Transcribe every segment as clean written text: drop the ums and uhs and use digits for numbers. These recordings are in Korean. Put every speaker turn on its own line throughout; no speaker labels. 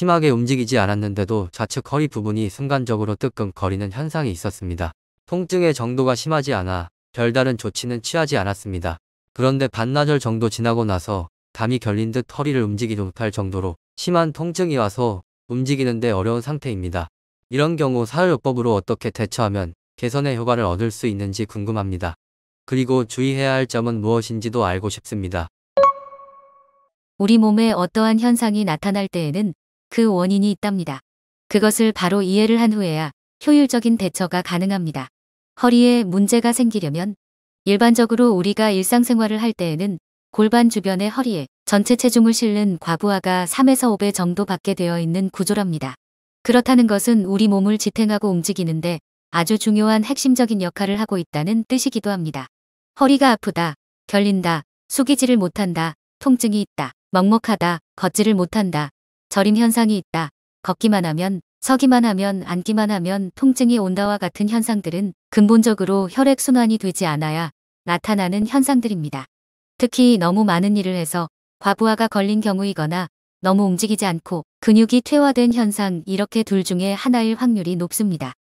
심하게 움직이지 않았는데도 좌측 허리 부분이 순간적으로 뜨끔거리는 현상이 있었습니다. 통증의 정도가 심하지 않아 별다른 조치는 취하지 않았습니다. 그런데 반나절 정도 지나고 나서 담이 결린 듯 허리를 움직이지 못할 정도로 심한 통증이 와서 움직이는데 어려운 상태입니다. 이런 경우 사혈요법으로 어떻게 대처하면 개선의 효과를 얻을 수 있는지 궁금합니다. 그리고 주의해야 할 점은 무엇인지도 알고 싶습니다.
우리 몸에 어떠한 현상이 나타날 때에는 그 원인이 있답니다. 그것을 바로 이해를 한 후에야 효율적인 대처가 가능합니다. 허리에 문제가 생기려면 일반적으로 우리가 일상생활을 할 때에는 골반 주변의 허리에 전체 체중을 실는 과부하가 3에서 5배 정도 받게 되어 있는 구조랍니다. 그렇다는 것은 우리 몸을 지탱하고 움직이는데 아주 중요한 핵심적인 역할을 하고 있다는 뜻이기도 합니다. 허리가 아프다, 결린다, 숙이지를 못한다, 통증이 있다, 먹먹하다, 걷지를 못한다, 저림 현상이 있다, 걷기만 하면, 서기만 하면, 앉기만 하면 통증이 온다와 같은 현상들은 근본적으로 혈액순환이 되지 않아야 나타나는 현상들입니다. 특히 너무 많은 일을 해서 과부하가 걸린 경우이거나 너무 움직이지 않고 근육이 퇴화된 현상, 이렇게 둘 중에 하나일 확률이 높습니다.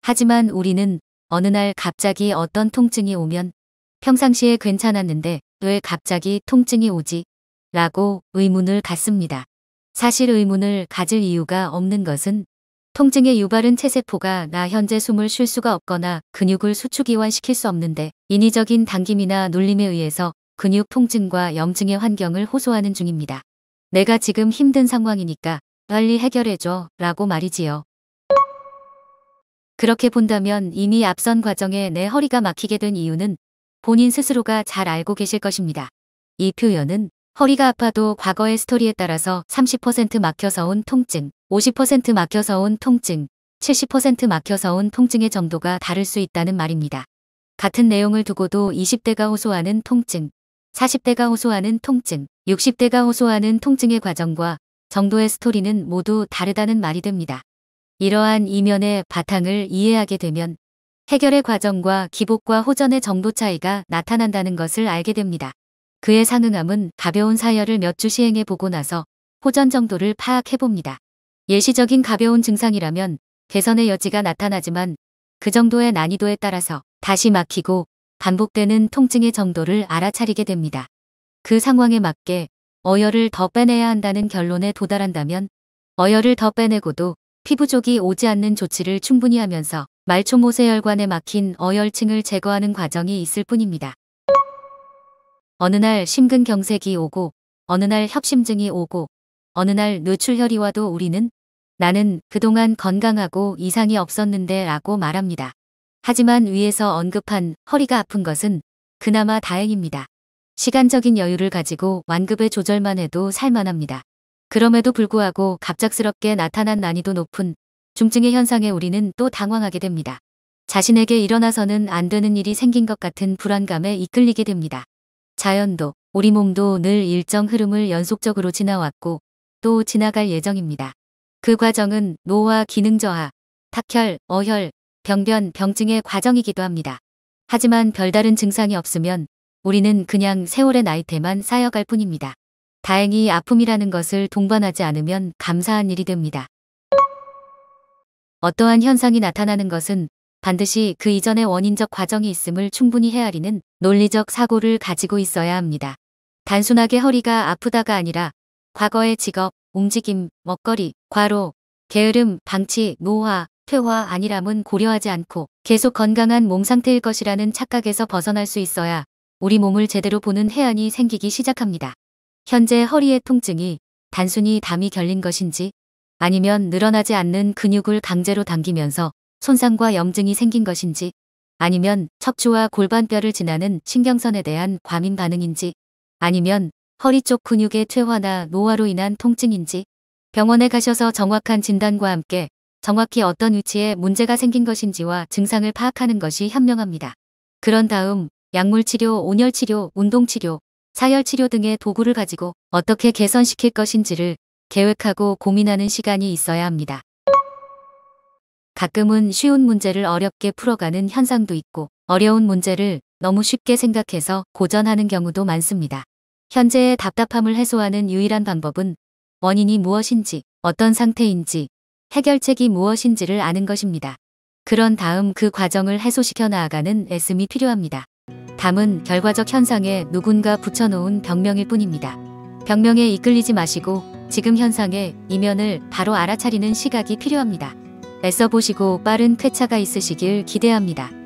하지만 우리는 어느 날 갑자기 어떤 통증이 오면 평상시에 괜찮았는데 왜 갑자기 통증이 오지? 라고 의문을 갖습니다. 사실 의문을 가질 이유가 없는 것은 통증의 유발은 체세포가 나 현재 숨을 쉴 수가 없거나 근육을 수축 이완시킬 수 없는데 인위적인 당김이나 눌림에 의해서 근육 통증과 염증의 환경을 호소하는 중입니다. 내가 지금 힘든 상황이니까 빨리 해결해줘 라고 말이지요. 그렇게 본다면 이미 앞선 과정에 내 허리가 막히게 된 이유는 본인 스스로가 잘 알고 계실 것입니다. 이 표현은 허리가 아파도 과거의 스토리에 따라서 30% 막혀서 온 통증, 50% 막혀서 온 통증, 70% 막혀서 온 통증의 정도가 다를 수 있다는 말입니다. 같은 내용을 두고도 20대가 호소하는 통증, 40대가 호소하는 통증, 60대가 호소하는 통증의 과정과 정도의 스토리는 모두 다르다는 말이 됩니다. 이러한 이면의 바탕을 이해하게 되면 해결의 과정과 기복과 호전의 정도 차이가 나타난다는 것을 알게 됩니다. 그의 상응함은 가벼운 사열을 몇 주 시행해 보고 나서 호전 정도를 파악해 봅니다. 예시적인 가벼운 증상이라면 개선의 여지가 나타나지만 그 정도의 난이도에 따라서 다시 막히고 반복되는 통증의 정도를 알아차리게 됩니다. 그 상황에 맞게 어혈을 더 빼내야 한다는 결론에 도달한다면 어혈을 더 빼내고도 피부족이 오지 않는 조치를 충분히 하면서 말초모세혈관에 막힌 어혈층을 제거하는 과정이 있을 뿐입니다. 어느 날 심근경색이 오고 어느 날 협심증이 오고 어느 날 뇌출혈이 와도 우리는 나는 그동안 건강하고 이상이 없었는데 라고 말합니다. 하지만 위에서 언급한 허리가 아픈 것은 그나마 다행입니다. 시간적인 여유를 가지고 완급의 조절만 해도 살만합니다. 그럼에도 불구하고 갑작스럽게 나타난 난이도 높은 중증의 현상에 우리는 또 당황하게 됩니다. 자신에게 일어나서는 안 되는 일이 생긴 것 같은 불안감에 이끌리게 됩니다. 자연도, 우리 몸도 늘 일정 흐름을 연속적으로 지나왔고 또 지나갈 예정입니다. 그 과정은 노화, 기능 저하, 탁혈, 어혈, 병변, 병증의 과정이기도 합니다. 하지만 별다른 증상이 없으면 우리는 그냥 세월의 나이테만 쌓여갈 뿐입니다. 다행히 아픔이라는 것을 동반하지 않으면 감사한 일이 됩니다. 어떠한 현상이 나타나는 것은 반드시 그 이전의 원인적 과정이 있음을 충분히 헤아리는 논리적 사고를 가지고 있어야 합니다. 단순하게 허리가 아프다가 아니라 과거의 직업, 움직임, 먹거리, 과로, 게으름, 방치, 노화, 퇴화 아니람은 고려하지 않고 계속 건강한 몸 상태일 것이라는 착각에서 벗어날 수 있어야 우리 몸을 제대로 보는 해안이 생기기 시작합니다. 현재 허리의 통증이 단순히 담이 결린 것인지 아니면 늘어나지 않는 근육을 강제로 당기면서 손상과 염증이 생긴 것인지 아니면 척추와 골반뼈를 지나는 신경선에 대한 과민 반응인지 아니면 허리 쪽 근육의 퇴화나 노화로 인한 통증인지 병원에 가셔서 정확한 진단과 함께 정확히 어떤 위치에 문제가 생긴 것인지와 증상을 파악하는 것이 현명합니다. 그런 다음 약물치료, 온열치료, 운동치료, 사열치료 등의 도구를 가지고 어떻게 개선시킬 것인지를 계획하고 고민하는 시간이 있어야 합니다. 가끔은 쉬운 문제를 어렵게 풀어가는 현상도 있고 어려운 문제를 너무 쉽게 생각해서 고전하는 경우도 많습니다. 현재의 답답함을 해소하는 유일한 방법은 원인이 무엇인지 어떤 상태인지, 해결책이 무엇인지를 아는 것입니다. 그런 다음 그 과정을 해소시켜 나아가는 애씀이 필요합니다. 담은 결과적 현상에 누군가 붙여놓은 병명일 뿐입니다. 병명에 이끌리지 마시고 지금 현상의 이면을 바로 알아차리는 시각이 필요합니다. 애써보시고 빠른 쾌차가 있으시길 기대합니다.